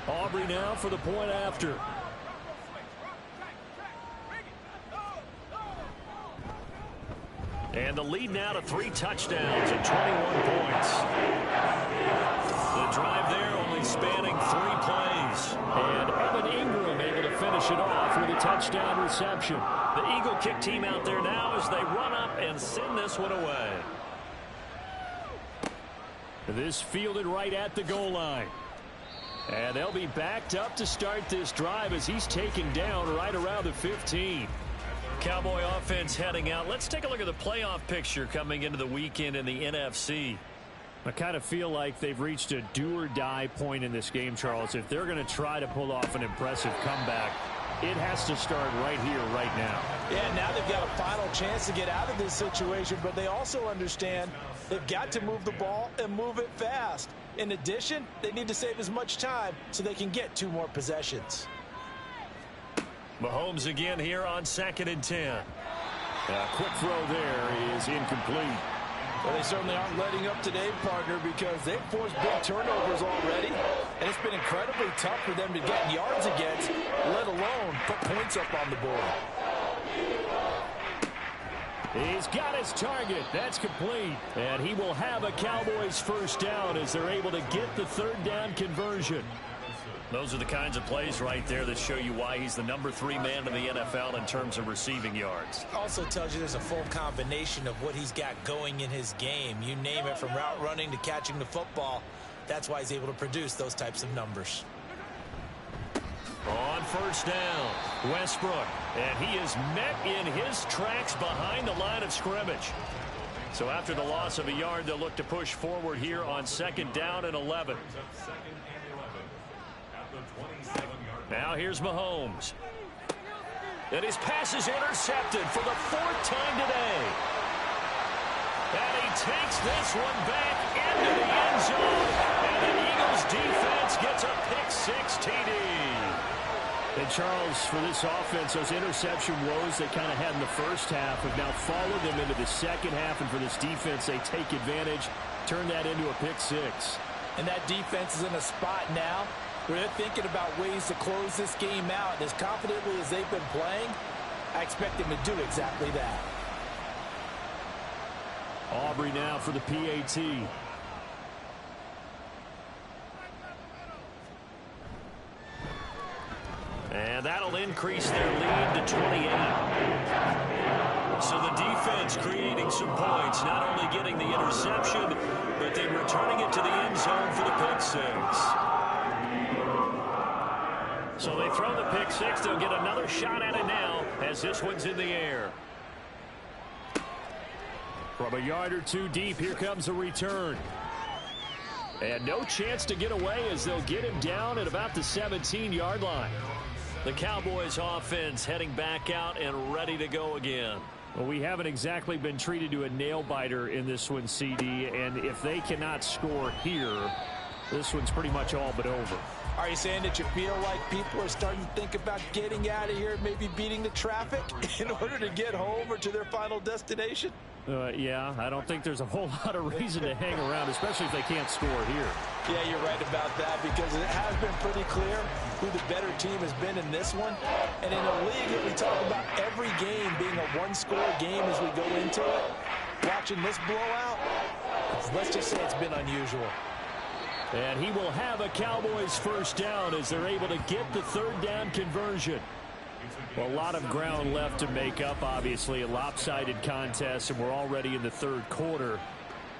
Aubrey now for the point after. And the lead now to 3 touchdowns and 21 points. The drive there only spanning 3 plays. And Evan Ingram able to finish it off with a touchdown reception. The Eagle kick team out there now as they run up and send this one away. This fielded right at the goal line. And they'll be backed up to start this drive as he's taken down right around the 15. Cowboy offense heading out. Let's take a look at the playoff picture coming into the weekend in the NFC. I kind of feel like they've reached a do-or-die point in this game, Charles. If they're going to try to pull off an impressive comeback, it has to start right here, right now. Yeah, now they've got a final chance to get out of this situation, but they also understand they've got to move the ball and move it fast. In addition, they need to save as much time so they can get 2 more possessions. Mahomes again here on 2nd and 10. A quick throw there is incomplete. Well, they certainly aren't letting up today, partner, because they've forced big turnovers already, and it's been incredibly tough for them to get yards against, let alone put points up on the board. He's got his target. That's complete. And he will have a Cowboys first down as they're able to get the 3rd down conversion. Those are the kinds of plays right there that show you why he's the number 3 man in the NFL in terms of receiving yards. Also tells you there's a full combination of what he's got going in his game. You name it, from route running to catching the football. That's why he's able to produce those types of numbers. On first down, Westbrook. And he is met in his tracks behind the line of scrimmage. So after the loss of a yard, they'll look to push forward here on 2nd down and 11. Now here's Mahomes. And his pass is intercepted for the 4th time today. And he takes this one back into the end zone. And the Eagles defense gets a pick-6 TD. And Charles, for this offense, those interception woes they kind of had in the first half have now followed them into the second half. And for this defense, they take advantage, turn that into a pick-6. And that defense is in a spot now where they're thinking about ways to close this game out. As confidently as they've been playing, I expect them to do exactly that. Aubrey now for the PAT. And that'll increase their lead to 28. So the defense creating some points, not only getting the interception, but then returning it to the end zone for the pick-6. So they throw the pick-6. They'll get another shot at it now as this one's in the air. From a yard or 2 deep, here comes a return. And no chance to get away as they'll get him down at about the 17-yard line. The Cowboys offense heading back out and ready to go again. Well, we haven't exactly been treated to a nail-biter in this one, CD. And if they cannot score here, this one's pretty much all but over. Are you saying that you feel like people are starting to think about getting out of here, maybe beating the traffic in order to get home or to their final destination? Yeah, I don't think there's a whole lot of reason to hang around, especially if they can't score here. Yeah, you're right about that, because it has been pretty clear who the better team has been in this one. And in a league that we talk about every game being a one-score game as we go into it, watching this blowout, let's just say it's been unusual. And he will have a Cowboys first down as they're able to get the 3rd down conversion. Well, a lot of ground left to make up, obviously. A lopsided contest, and we're already in the 3rd quarter.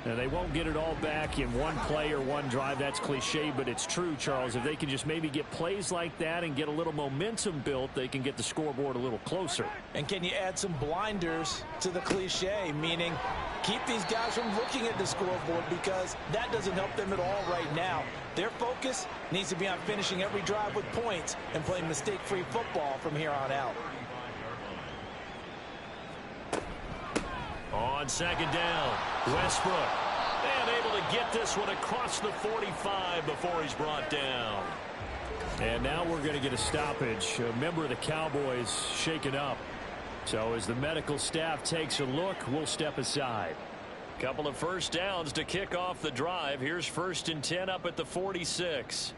Now, they won't get it all back in one play or one drive. That's cliche, but it's true, Charles. If they can just maybe get plays like that and get a little momentum built, they can get the scoreboard a little closer. And can you add some blinders to the cliche, meaning keep these guys from looking at the scoreboard, because that doesn't help them at all right now. Their focus needs to be on finishing every drive with points and playing mistake-free football from here on out. On 2nd down, Westbrook. And able to get this one across the 45 before he's brought down. And now we're going to get a stoppage. A member of the Cowboys shaken up. So as the medical staff takes a look, we'll step aside. Couple of first downs to kick off the drive. Here's 1st and 10 up at the 46.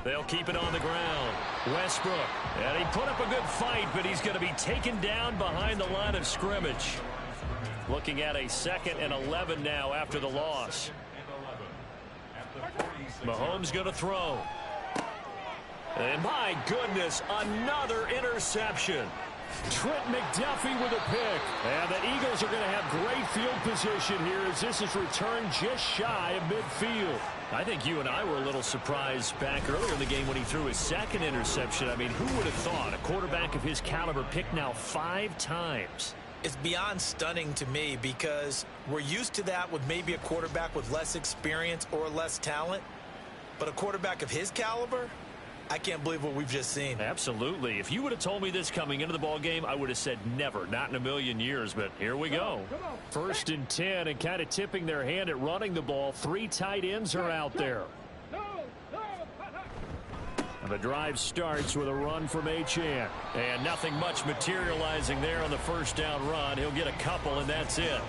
They'll keep it on the ground. Westbrook. And he put up a good fight, but he's going to be taken down behind the line of scrimmage. Looking at a 2nd and 11 now after the loss. Mahomes going to throw. And my goodness, another interception. Trent McDuffie with a pick. And the Eagles are going to have great field position here as this is returned just shy of midfield. I think you and I were a little surprised back earlier in the game when he threw his 2nd interception. I mean, who would have thought a quarterback of his caliber picked now 5 times? It's beyond stunning to me because we're used to that with maybe a quarterback with less experience or less talent. But a quarterback of his caliber, I can't believe what we've just seen. Absolutely. If you would have told me this coming into the ball game, I would have said never, not in a million years. But here we go. 1st and 10, and kind of tipping their hand at running the ball. 3 tight ends are out there. And the drive starts with a run from Achane. And nothing much materializing there on the 1st down run. He'll get a couple, and that's it.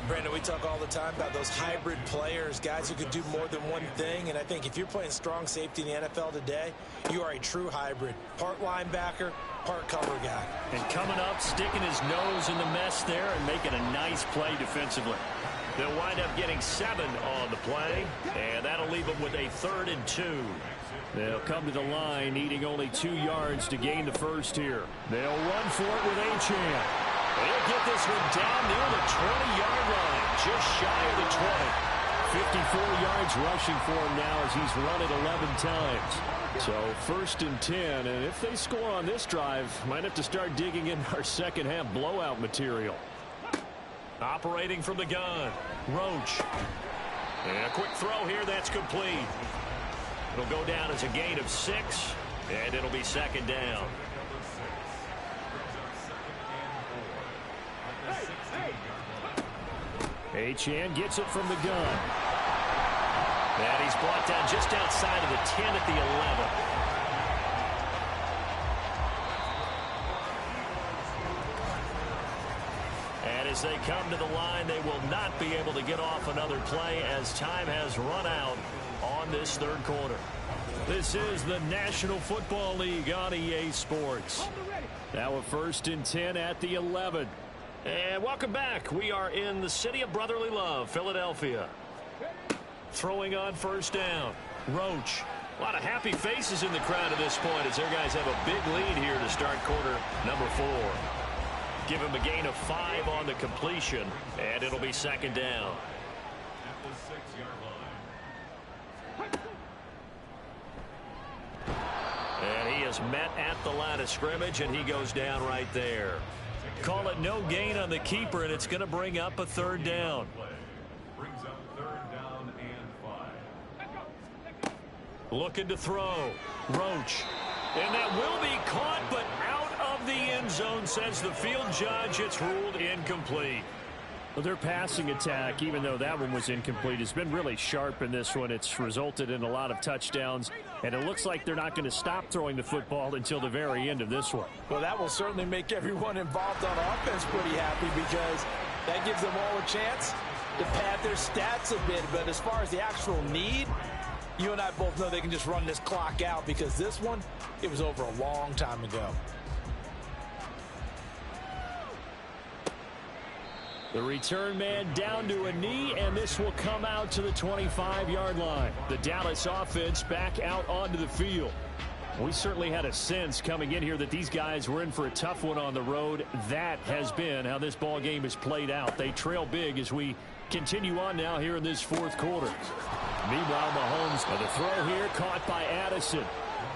Brandon, we talk all the time about those hybrid players, guys who could do more than one thing. And I think if you're playing strong safety in the NFL today, you are a true hybrid. Part linebacker, part cover guy. And coming up, sticking his nose in the mess there and making a nice play defensively. They'll wind up getting 7 on the play, and that'll leave them with a 3rd and 2. They'll come to the line, needing only 2 yards to gain the first here. They'll run for it with Achane. They'll get this one down near the 20-yard line, just shy of the 20. 54 yards rushing for him now as he's run it 11 times. So 1st and 10, and if they score on this drive, might have to start digging in our second half blowout material. Operating from the gun, Roach. And a quick throw here, that's complete. It'll go down as a gain of 6, and it'll be 2nd down. Achane gets it from the gun. And he's brought down just outside of the 10 at the 11. And as they come to the line, they will not be able to get off another play as time has run out on this 3rd quarter. This is the National Football League on EA Sports. Now a 1st and 10 at the 11. And welcome back. We are in the city of brotherly love, Philadelphia. Throwing on 1st down. Roach. A lot of happy faces in the crowd at this point as their guys have a big lead here to start quarter number 4. Give him a gain of 5 on the completion, and it'll be 2nd down. And he is met at the line of scrimmage, and he goes down right there. Call it no gain on the keeper, and it's going to bring up a 3rd down. Brings up 3rd down and 5. Looking to throw. Roach. And that will be caught, but out of the end zone, says the field judge. It's ruled incomplete. Well, their passing attack, even though that one was incomplete, has been really sharp in this one. It's resulted in a lot of touchdowns, and it looks like they're not going to stop throwing the football until the very end of this one. Well, that will certainly make everyone involved on offense pretty happy because that gives them all a chance to pad their stats a bit. But as far as the actual need, you and I both know they can just run this clock out because this one, it was over a long time ago. The return man down to a knee, and this will come out to the 25-yard line. The Dallas offense back out onto the field. We certainly had a sense coming in here that these guys were in for a tough one on the road. That has been how this ball game has played out. They trail big as we continue on now here in this 4th quarter. Meanwhile, Mahomes, the throw here caught by Addison.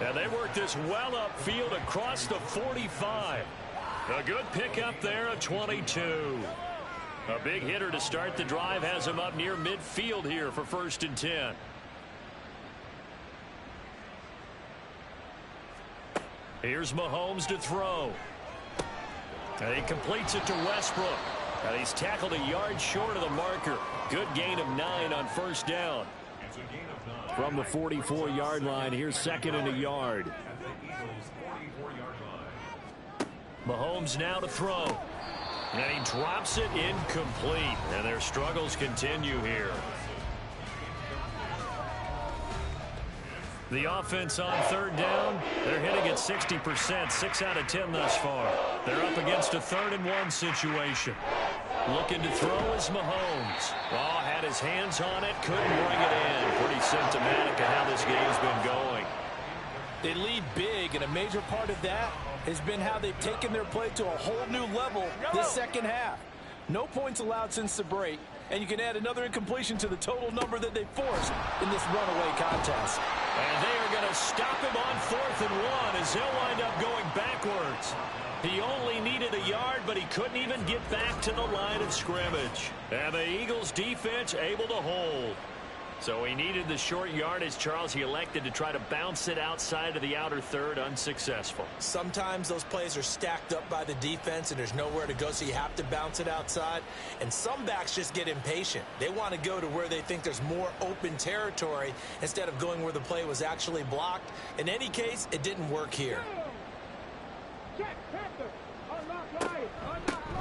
And they work this well upfield across the 45. A good pickup there, a 22. A big hitter to start the drive has him up near midfield here for 1st and 10. Here's Mahomes to throw. And he completes it to Westbrook. And he's tackled a yard short of the marker. Good gain of 9 on 1st down. From the 44-yard line, here's 2nd and a yard. Mahomes now to throw. And he drops it incomplete. And their struggles continue here. The offense on third down, they're hitting at 60%, 6 out of 10 thus far. They're up against a 3rd-and-1 situation. Looking to throw is Mahomes. Oh, had his hands on it, couldn't bring it in. Pretty symptomatic of how this game's been going. They lead big, and a major part of that has been how they've taken their play to a whole new level this second half. No points allowed since the break, and you can add another incompletion to the total number that they forced in this runaway contest. And they are going to stop him on 4th and 1 as he'll wind up going backwards. He only needed a yard, but he couldn't even get back to the line of scrimmage. And the Eagles defense able to hold. So he needed the short yardage, Charles. He elected to try to bounce it outside of the outer third, unsuccessful. Sometimes those plays are stacked up by the defense and there's nowhere to go, so you have to bounce it outside. And some backs just get impatient. They want to go to where they think there's more open territory instead of going where the play was actually blocked. In any case, it didn't work here.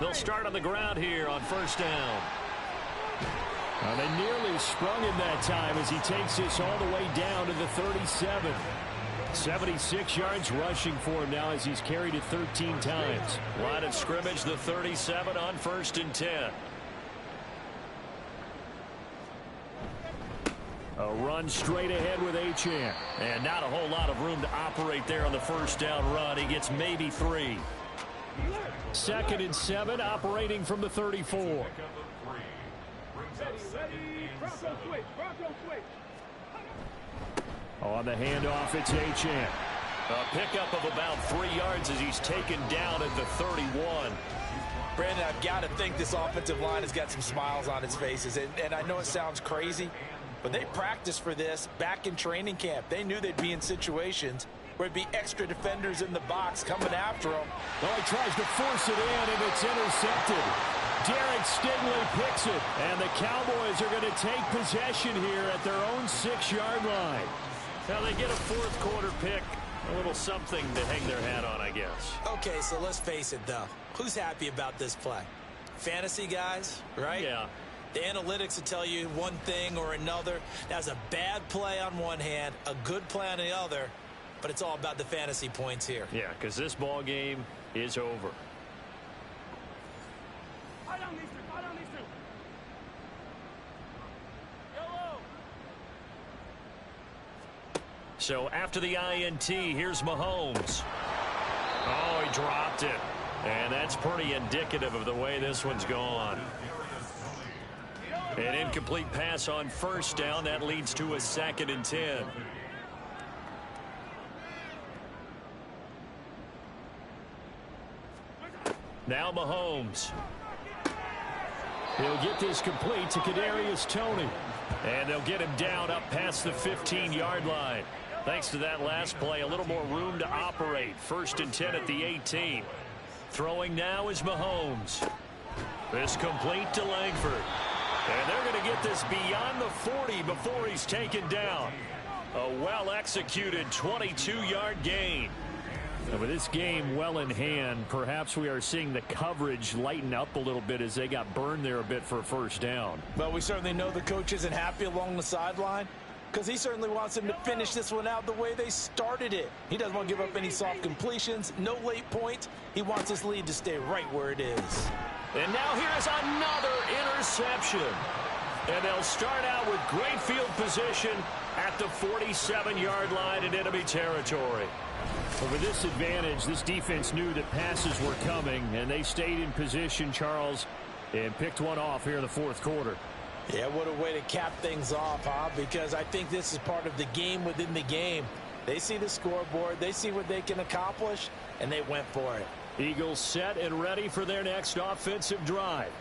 They'll start on the ground here on 1st down. They nearly sprung him that time as he takes this all the way down to the 37. 76 yards rushing for him now as he's carried it 13 times. Line of scrimmage, the 37 on 1st and 10. A run straight ahead with Achane. And not a whole lot of room to operate there on the 1st down run. He gets maybe 3. 2nd and 7, operating from the 34. On the handoff, it's Achane. A pickup of about 3 yards as he's taken down at the 31. Brandon, I've got to think this offensive line has got some smiles on its faces. And I know it sounds crazy, but they practiced for this back in training camp. They knew they'd be in situations where it'd be extra defenders in the box coming after them. Oh, he tries to force it in, and it's intercepted. Derek Stingley picks it, and the Cowboys are going to take possession here at their own 6-yard line. Now they get a 4th quarter pick. A little something to hang their hat on, I guess. Okay, so let's face it, though. Who's happy about this play? Fantasy guys, right? Yeah. The analytics will tell you one thing or another. That's a bad play on one hand, a good play on the other, but it's all about the fantasy points here. Yeah, because this ball game is over. So after the INT, here's Mahomes. Oh, he dropped it. And that's pretty indicative of the way this one's gone. An incomplete pass on 1st down. That leads to a 2nd and 10. Now Mahomes. He'll get this complete to Kadarius Toney. And they'll get him down up past the 15-yard line. Thanks to that last play, a little more room to operate. 1st and 10 at the 18. Throwing now is Mahomes. This complete to Langford. And they're going to get this beyond the 40 before he's taken down. A well-executed 22-yard gain. And with this game well in hand, perhaps we are seeing the coverage lighten up a little bit as they got burned there a bit for a 1st down. Well, we certainly know the coach isn't happy along the sideline because he certainly wants them to finish this one out the way they started it. He doesn't want to give up any soft completions, no late points. He wants this lead to stay right where it is. And now here's another interception. And they'll start out with great field position at the 47-yard line in enemy territory. But with this advantage, this defense knew that passes were coming, and they stayed in position, Charles, and picked one off here in the 4th quarter. Yeah, what a way to cap things off, huh? Because I think this is part of the game within the game. They see the scoreboard, they see what they can accomplish, and they went for it. Eagles set and ready for their next offensive drive.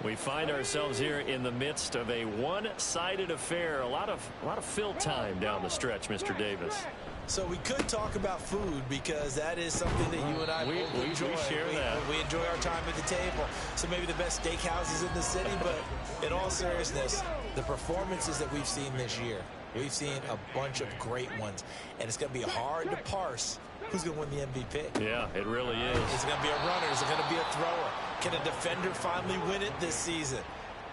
We find ourselves here in the midst of a one-sided affair. A lot of fill time down the stretch, Mr. Davis. So we could talk about food because that is something that you and I both enjoy. We share that. We enjoy our time at the table. So maybe the best steakhouses in the city, but in all seriousness, the performances that we've seen this year, we've seen a bunch of great ones, and it's going to be hard to parse who's going to win the MVP. Yeah, it really is. Is it going to be a runner? Is it going to be a thrower? Can a defender finally win it this season?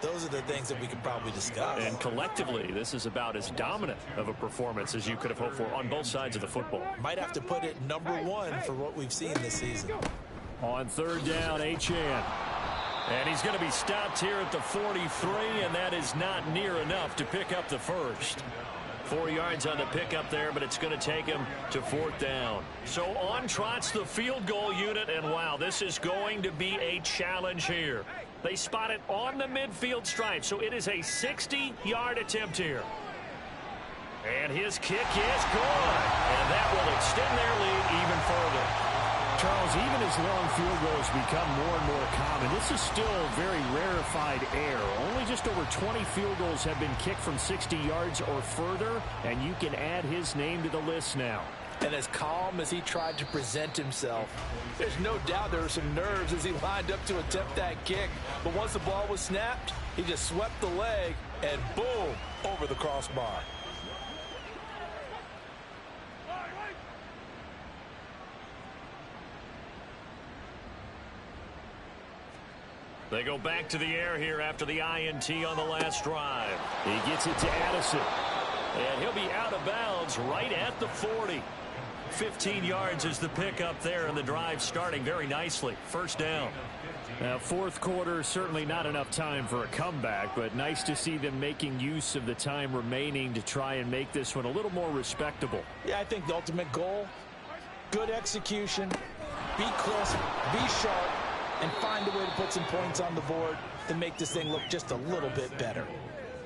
those are the things that we could probably discuss. And collectively, this is about as dominant of a performance as you could have hoped for on both sides of the football. Might have to put it #1 for what we've seen this season. On third down, Achane. And he's going to be stopped here at the 43, and that is not near enough to pick up the first. 4 yards on the pickup there, but it's going to take him to 4th down. So on trots the field goal unit, and wow, this is going to be a challenge here. They spot it on the midfield stripe, so it is a 60-yard attempt here. And his kick is good, and that will extend their lead even further. Charles, even as long field goals become more and more common, this is still very rarefied air. Only just over 20 field goals have been kicked from 60 yards or further, and you can add his name to the list now. And as calm as he tried to present himself, there's no doubt there were some nerves as he lined up to attempt that kick. But once the ball was snapped, he just swept the leg, and boom, over the crossbar. They go back to the air here after the INT on the last drive. He gets it to Addison. And he'll be out of bounds right at the 40. 15 yards is the pickup there, and the drive starting very nicely. First down. Now, fourth quarter, certainly not enough time for a comeback, but nice to see them making use of the time remaining to try and make this one a little more respectable. Yeah, I think the ultimate goal, good execution, be crisp, be sharp, and find a way to put some points on the board to make this thing look just a little bit better.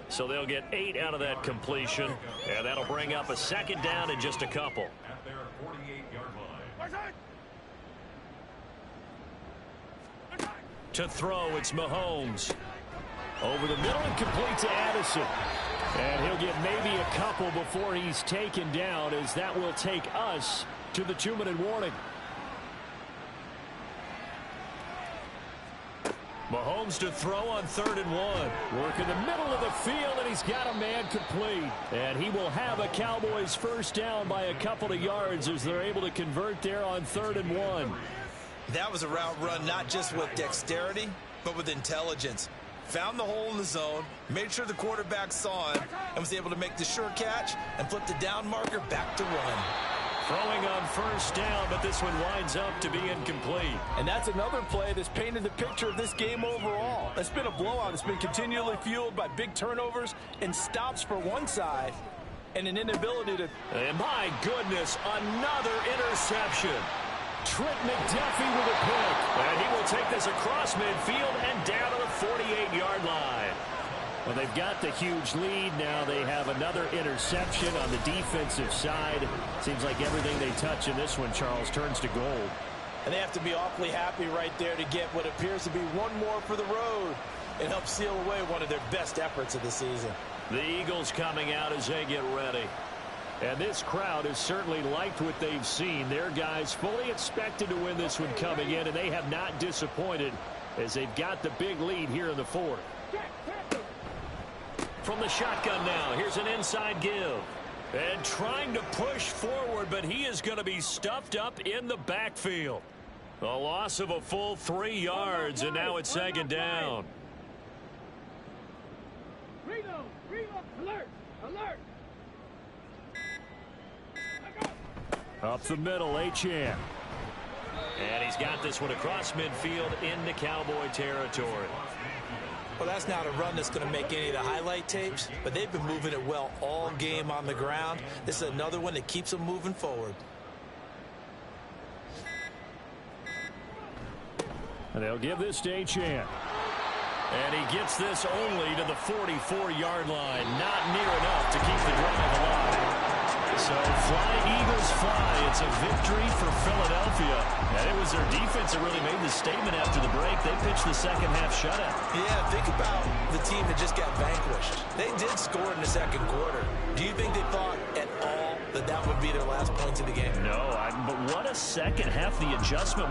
So they'll get 8 out of that completion, and that'll bring up a second down in just a couple. At their 48-yard line. To throw, it's Mahomes. Over the middle and complete to Addison. And he'll get maybe a couple before he's taken down, as that will take us to the 2-minute warning. Mahomes to throw on 3rd and 1. Work in the middle of the field, and he's got a man complete. And he will have a Cowboys first down by a couple of yards as they're able to convert there on 3rd and 1. That was a route run not just with dexterity, but with intelligence. Found the hole in the zone, made sure the quarterback saw him, and was able to make the sure catch and flip the down marker back to run. Throwing on first down, but this one winds up to be incomplete. And that's another play that's painted the picture of this game overall. It's been a blowout. It's been continually fueled by big turnovers and stops for one side and an inability to... And my goodness, another interception. Trent McDuffie with a pick. And he will take this across midfield and down to the 48-yard line. Well, they've got the huge lead. Now they have another interception on the defensive side. Seems like everything they touch in this one, Charles, turns to gold. And they have to be awfully happy right there to get what appears to be one more for the road and help seal away one of their best efforts of the season. The Eagles coming out as they get ready. And this crowd has certainly liked what they've seen. Their guys fully expected to win this one coming in, and they have not disappointed as they've got the big lead here in the fourth. From the shotgun now, here's an inside give. And trying to push forward, but he is going to be stuffed up in the backfield. A loss of a full 3 yards, and now it's 2nd down. Alert! Alert! Up the middle, Achane. And he's got this one across midfield into Cowboy territory. Well, that's not a run that's going to make any of the highlight tapes, but they've been moving it well all game on the ground. This is another one that keeps them moving forward. And they'll give this to Achane. And he gets this only to the 44-yard line. Not near enough to keep the drive alive. So fly, Eagles, fly. It's a victory for Philadelphia. And it was their defense that really made the statement after the break. They pitched the second half shutout. Yeah, think about the team that just got vanquished. They did score in the second quarter. Do you think they thought at all that that would be their last points of the game? No, but what a second half. The adjustment.